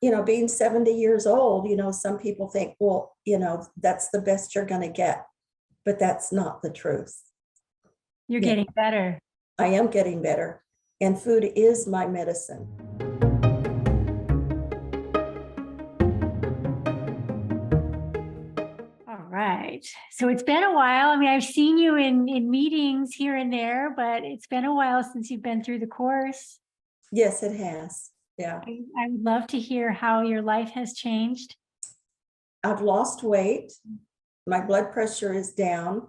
being 70 years old, some people think, well, that's the best you're going to get, but that's not the truth. You're getting better. I am getting better, and food is my medicine. All right. So it's been a while. I mean, I've seen you in meetings here and there, but it's been a while since you've been through the course. Yes, it has. Yeah. I would love to hear how your life has changed. I've lost weight. My blood pressure is down.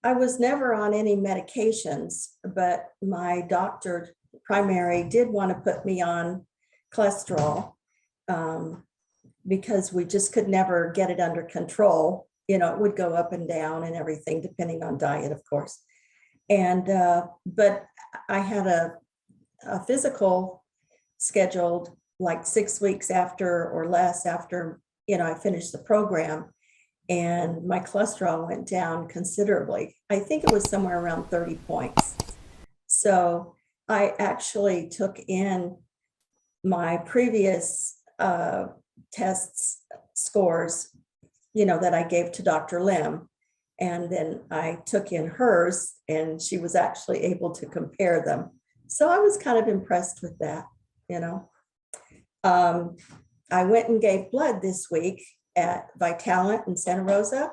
I was never on any medications, but my doctor, primary, did want to put me on cholesterol because we just could never get it under control. It would go up and down and everything, depending on diet, of course. And but I had a physical scheduled like 6 weeks after or less after I finished the program, and my cholesterol went down considerably. I think it was somewhere around 30 points. So I actually took in my previous tests scores, that I gave to Dr. Lim, and then I took in hers, and she was actually able to compare them. So I was kind of impressed with that. I went and gave blood this week at Vitalant in Santa Rosa.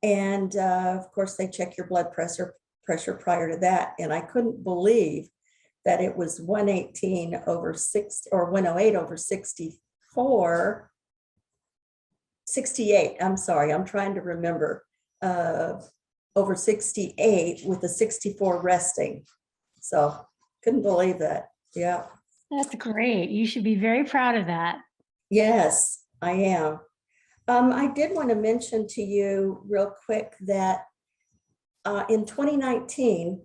And of course, they check your blood pressure prior to that. And I couldn't believe that it was 118 over 6 or 108 over 64, 68. I'm sorry, I'm trying to remember. Over 68 with the 64 resting. So couldn't believe that. Yeah. That's great. You should be very proud of that. Yes, I am. I did want to mention to you real quick that in 2019,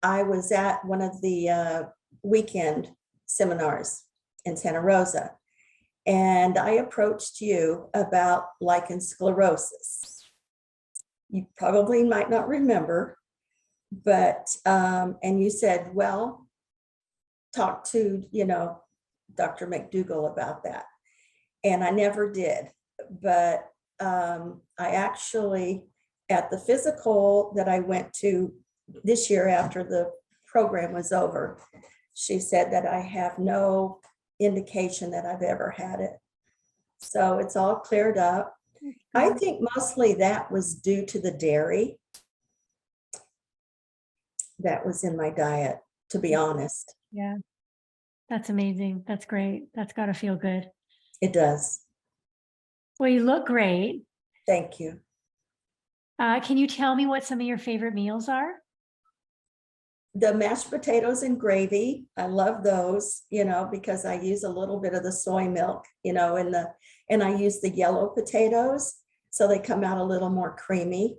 I was at one of the weekend seminars in Santa Rosa, and I approached you about lichen sclerosis. You probably might not remember, but, and you said, well, talk to, Dr. McDougall about that. And I never did, but I actually, at the physical that I went to this year after the program was over, she said that I have no indication that I've ever had it. So it's all cleared up. I think mostly that was due to the dairy that was in my diet, to be honest. Yeah, that's amazing. That's great. That's got to feel good. It does. Well, you look great. Thank you. Can you tell me what some of your favorite meals are? The mashed potatoes and gravy. I love those, because I use a little bit of the soy milk, and I use the yellow potatoes, so they come out a little more creamy.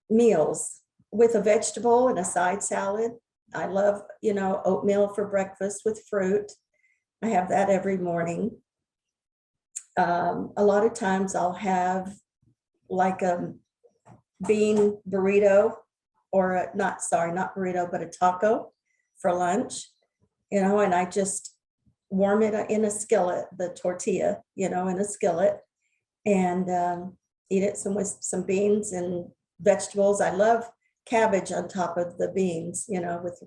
Meals with a vegetable and a side salad. I love, oatmeal for breakfast with fruit. I have that every morning. A lot of times I'll have like a bean burrito, or not burrito, but a taco for lunch, and I just warm it in a skillet, the tortilla, in a skillet, and eat it with some beans and vegetables. I love cabbage on top of the beans, with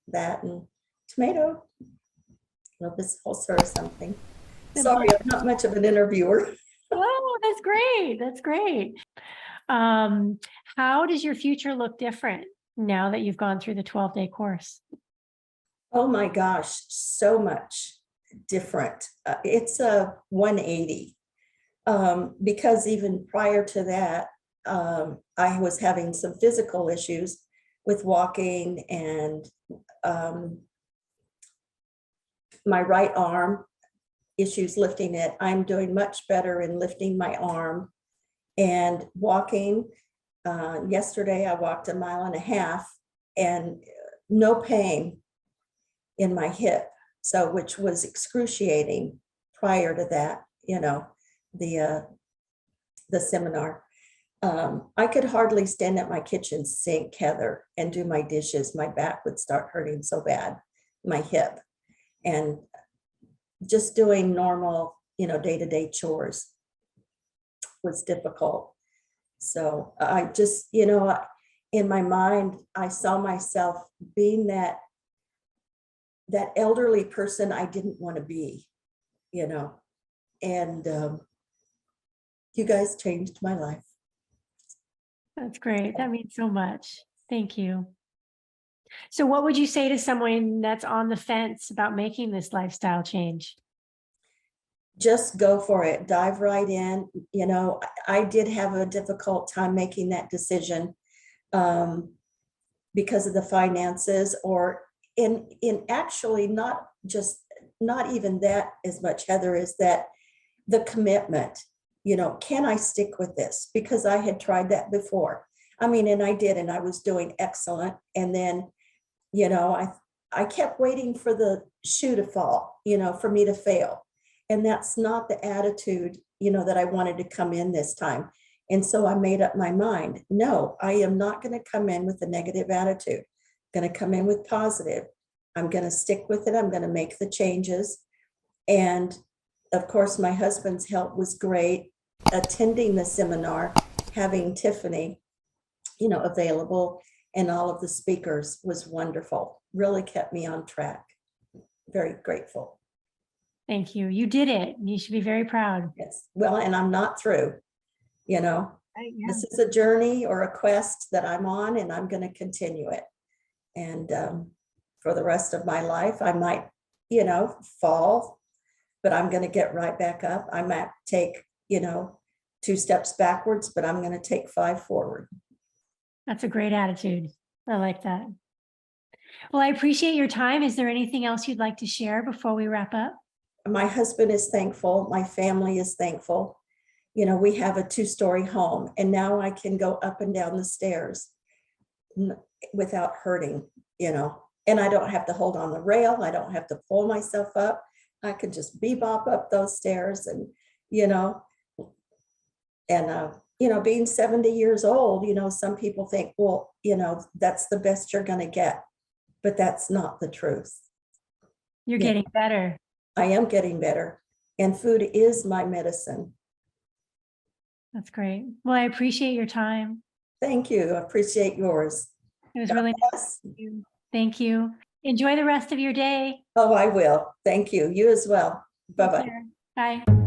that, and tomato. Love this whole sort of something. Sorry, I'm not much of an interviewer. Oh, that's great. That's great. How does your future look different now that you've gone through the 12-day course? Oh my gosh, so much different. It's a 180. Because even prior to that, I was having some physical issues with walking, and my right arm issues lifting it. I'm doing much better in lifting my arm and walking. Yesterday I walked 1.5 miles and no pain in my hip, so which was excruciating prior to that, the seminar. I could hardly stand at my kitchen sink, Heather, and do my dishes. My back would start hurting so bad. my hip, and just doing normal, day-to-day chores was difficult. So I just, in my mind, I saw myself being that elderly person I didn't want to be, and you guys changed my life. That's great. That means so much. Thank you. So what would you say to someone that's on the fence about making this lifestyle change? Just go for it. Dive right in. I did have a difficult time making that decision because of the finances, or in actually not even that as much, Heather, is that the commitment. Can I stick with this? Because I had tried that before. And I did, and I was doing excellent. And then, I kept waiting for the shoe to fall, for me to fail. And that's not the attitude, that I wanted to come in this time. And so I made up my mind. No, I am not going to come in with a negative attitude. I'm going to come in with positive. I'm going to stick with it. I'm going to make the changes. And of course, my husband's help was great. Attending the seminar, having Tiffany, available, and all of the speakers was wonderful. Really kept me on track. Very grateful. Thank you. You did it. You should be very proud. Yes. Well, and I'm not through, Right, yeah. This is a journey or a quest that I'm on, and I'm going to continue it. And for the rest of my life, I might, fall, but I'm going to get right back up. I might take, 2 steps backwards, but I'm going to take 5 forward. That's a great attitude. I like that. Well, I appreciate your time. Is there anything else you'd like to share before we wrap up? My husband is thankful. My family is thankful. We have a 2-story home, and now I can go up and down the stairs without hurting, and I don't have to hold on the rail. I don't have to pull myself up. I can just bebop up those stairs, and, being 70 years old, some people think, well, that's the best you're going to get, but that's not the truth. You're getting better. I am getting better, and food is my medicine. That's great. Well, I appreciate your time. Thank you. I appreciate yours. It was really nice. Thank you. Enjoy the rest of your day. Oh, I will. Thank you. You as well. Bye-bye. Bye.